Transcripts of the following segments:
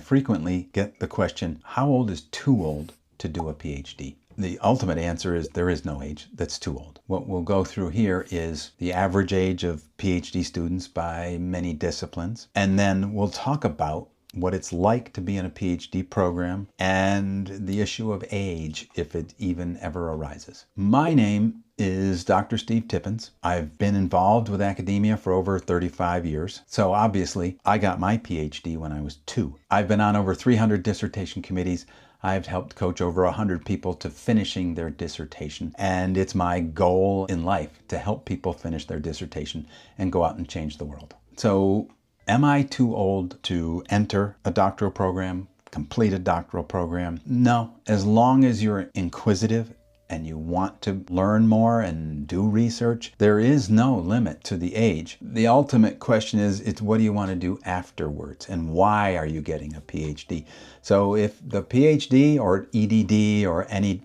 frequently get the question, how old is too old to do a PhD? The ultimate answer is there is no age that's too old. What we'll go through here is the average age of PhD students by many disciplines, and then we'll talk about what it's like to be in a PhD program and the issue of age if it even ever arises. My name is Dr. Steve Tippins. I've been involved with academia for over 35 years. So obviously I got my PhD when I was 2. I've been on over 300 dissertation committees. I've helped coach over 100 people to finishing their dissertation. And it's my goal in life to help people finish their dissertation and go out and change the world. So am I too old to enter a doctoral program, complete a doctoral program? No, as long as you're inquisitive and you want to learn more and do research, there is no limit to the age. The ultimate question is, it's what do you want to do afterwards and why are you getting a PhD? So if the PhD or EDD or any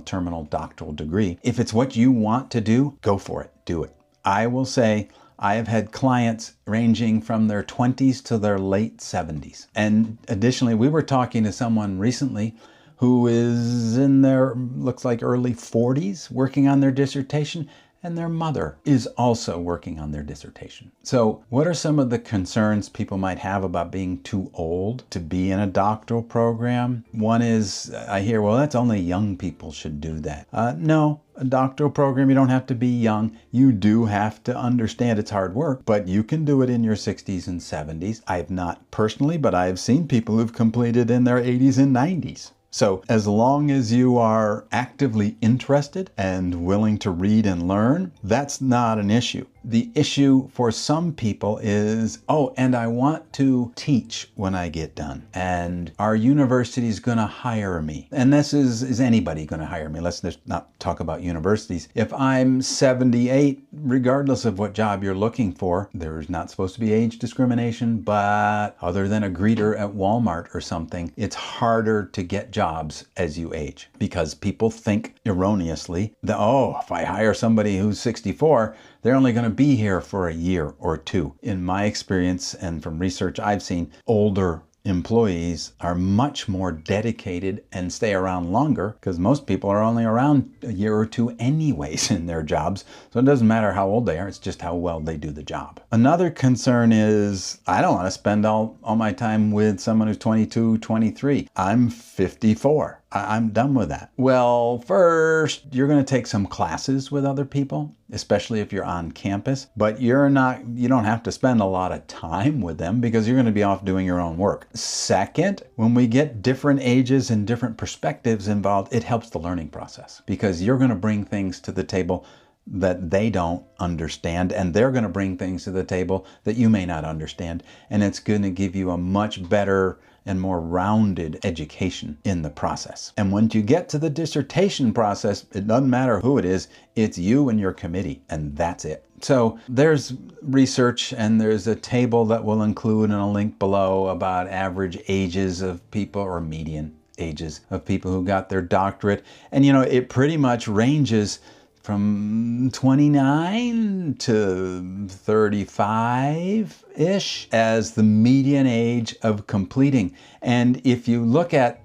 terminal doctoral degree, if it's what you want to do, go for it, do it. I will say, I have had clients ranging from their 20s to their late 70s. And additionally, we were talking to someone recently who is in their, looks like early 40s, working on their dissertation, and their mother is also working on their dissertation. So what are some of the concerns people might have about being too old to be in a doctoral program? One is, I hear, well, that's only young people should do that. No, a doctoral program, you don't have to be young. You do have to understand it's hard work, but you can do it in your 60s and 70s. I've not personally, but I've seen people who've completed in their 80s and 90s. So as long as you are actively interested and willing to read and learn, that's not an issue. The issue for some people is, oh, and I want to teach when I get done. And our university's going to hire me. And this is anybody going to hire me? Let's just not talk about universities. If I'm 78, regardless of what job you're looking for, there's not supposed to be age discrimination, but other than a greeter at Walmart or something, it's harder to get jobs as you age because people think erroneously that, oh, if I hire somebody who's 64, they're only going to be here for a year or two. In my experience and from research I've seen, older employees are much more dedicated and stay around longer because most people are only around a year or two anyways in their jobs. So it doesn't matter how old they are, it's just how well they do the job. Another concern is, I don't want to spend all my time with someone who's 22, 23. I'm 54. I'm done with that. Well, first, you're going to take some classes with other people, especially if you're on campus, but you don't have to spend a lot of time with them because you're going to be off doing your own work. Second, when we get different ages and different perspectives involved, it helps the learning process because you're going to bring things to the table that they don't understand, and they're going to bring things to the table that you may not understand, and it's going to give you a much better and more rounded education in the process. And once you get to the dissertation process, it doesn't matter who it is, it's you and your committee, and that's it. So there's research, and there's a table that we'll include in a link below about average ages of people, or median ages of people who got their doctorate. And it pretty much ranges from 29 to 35-ish as the median age of completing. And if you look at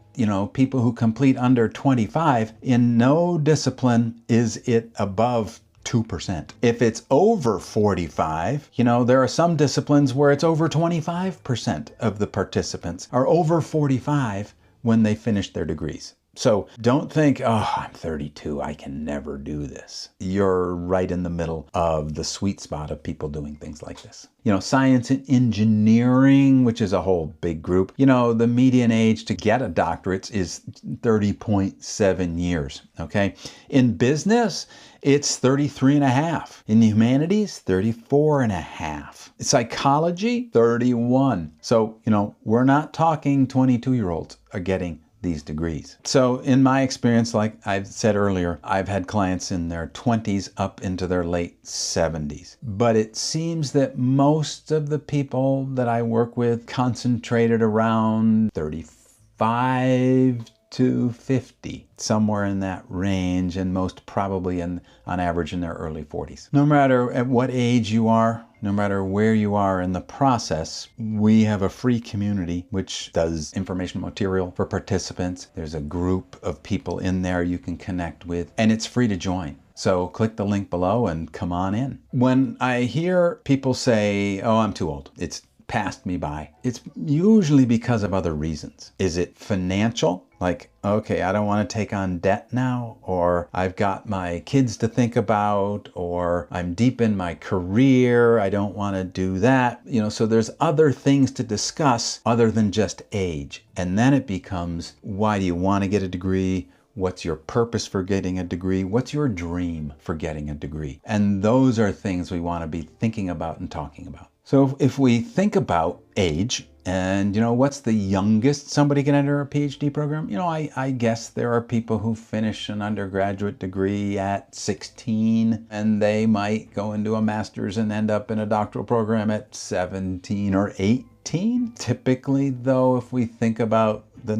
people who complete under 25, in no discipline is it above 2%. If it's over 45, there are some disciplines where it's over 25% of the participants are over 45 when they finish their degrees. So don't think, oh, I'm 32, I can never do this. You're right in the middle of the sweet spot of people doing things like this. Science and engineering, which is a whole big group, the median age to get a doctorate is 30.7 years, okay? In business, it's 33 and a half. In the humanities, 34 and a half. Psychology, 31. So, we're not talking 22-year-olds are getting these degrees. So in my experience, like I've said earlier, I've had clients in their 20s up into their late 70s. But it seems that most of the people that I work with concentrated around 35 to 50, somewhere in that range, and most probably on average in their early 40s. No matter at what age you are, no matter where you are in the process, we have a free community which does information material for participants. There's a group of people in there you can connect with, and it's free to join. So click the link below and come on in. When I hear people say, oh, I'm too old, it's passed me by, it's usually because of other reasons. Is it financial? Like, okay, I don't want to take on debt now, or I've got my kids to think about, or I'm deep in my career, I don't want to do that. So there's other things to discuss other than just age. And then it becomes, why do you want to get a degree? What's your purpose for getting a degree? What's your dream for getting a degree? And those are things we want to be thinking about and talking about. So if we think about age, and what's the youngest somebody can enter a PhD program? I guess there are people who finish an undergraduate degree at 16, and they might go into a master's and end up in a doctoral program at 17 or 18. Typically, though, if we think about the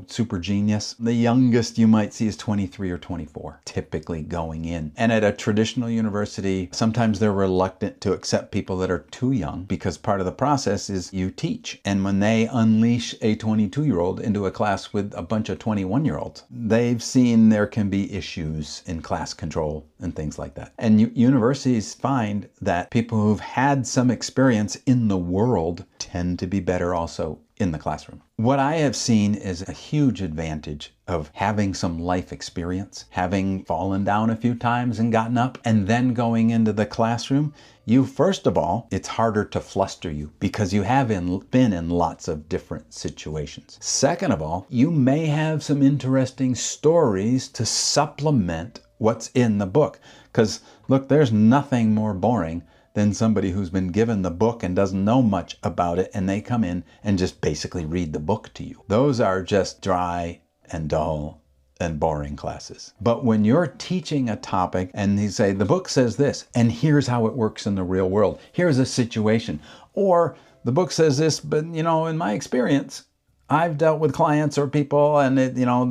super genius, the youngest you might see is 23 or 24, typically going in. And at a traditional university, sometimes they're reluctant to accept people that are too young, because part of the process is you teach. And when they unleash a 22-year-old into a class with a bunch of 21-year-olds, they've seen there can be issues in class control and things like that. And universities find that people who've had some experience in the world tend to be better also in the classroom. What I have seen is a huge advantage of having some life experience, having fallen down a few times and gotten up, and then going into the classroom. First of all, it's harder to fluster you because you have been in lots of different situations. Second of all, you may have some interesting stories to supplement what's in the book. Because look, there's nothing more boring than somebody who's been given the book and doesn't know much about it, and they come in and just basically read the book to you. Those are just dry and dull and boring classes. But when you're teaching a topic and you say, the book says this, and here's how it works in the real world, here's a situation, or the book says this, but in my experience, I've dealt with clients or people and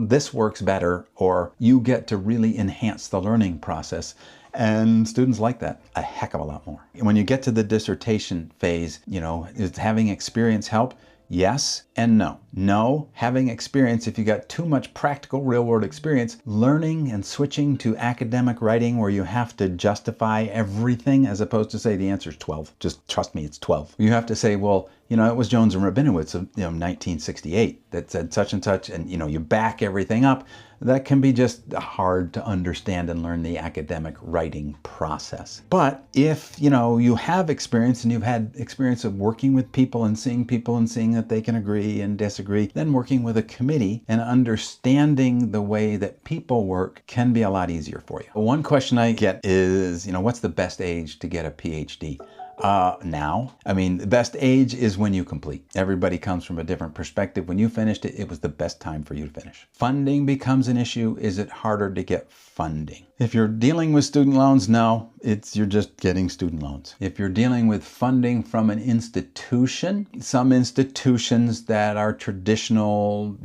this works better, or you get to really enhance the learning process. And students like that a heck of a lot more. When you get to the dissertation phase, is having experience help? Yes and no. No, having experience, if you got too much practical real-world experience, learning and switching to academic writing where you have to justify everything as opposed to say the answer is 12. Just trust me, it's 12. You have to say, well, it was Jones and Rabinowitz of 1968 that said such and such, and you back everything up. That can be just hard to understand and learn the academic writing process. But if you have experience and you've had experience of working with people and seeing that they can agree and disagree, then working with a committee and understanding the way that people work can be a lot easier for you. One question I get is, what's the best age to get a PhD? Now. The best age is when you complete. Everybody comes from a different perspective. When you finished it, it was the best time for you to finish. Funding becomes an issue. Is it harder to get funding? If you're dealing with student loans, no, you're just getting student loans. If you're dealing with funding from an institution, some institutions that are traditional,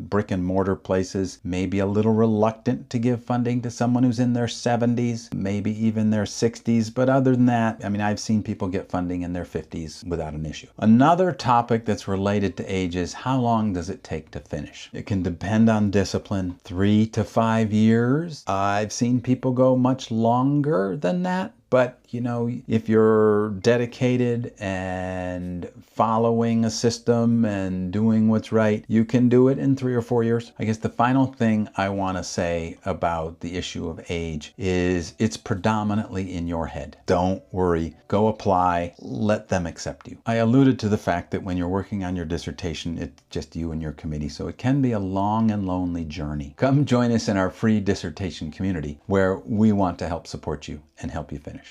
brick and mortar places may be a little reluctant to give funding to someone who's in their 70s, maybe even their 60s. But other than that, I've seen people get funding in their 50s without an issue. Another topic that's related to age is how long does it take to finish? It can depend on discipline. 3 to 5 years. I've seen people go much longer than that. But, if you're dedicated and following a system and doing what's right, you can do it in 3 or 4 years. I guess the final thing I want to say about the issue of age is it's predominantly in your head. Don't worry. Go apply. Let them accept you. I alluded to the fact that when you're working on your dissertation, it's just you and your committee, so it can be a long and lonely journey. Come join us in our free dissertation community where we want to help support you and help you finish.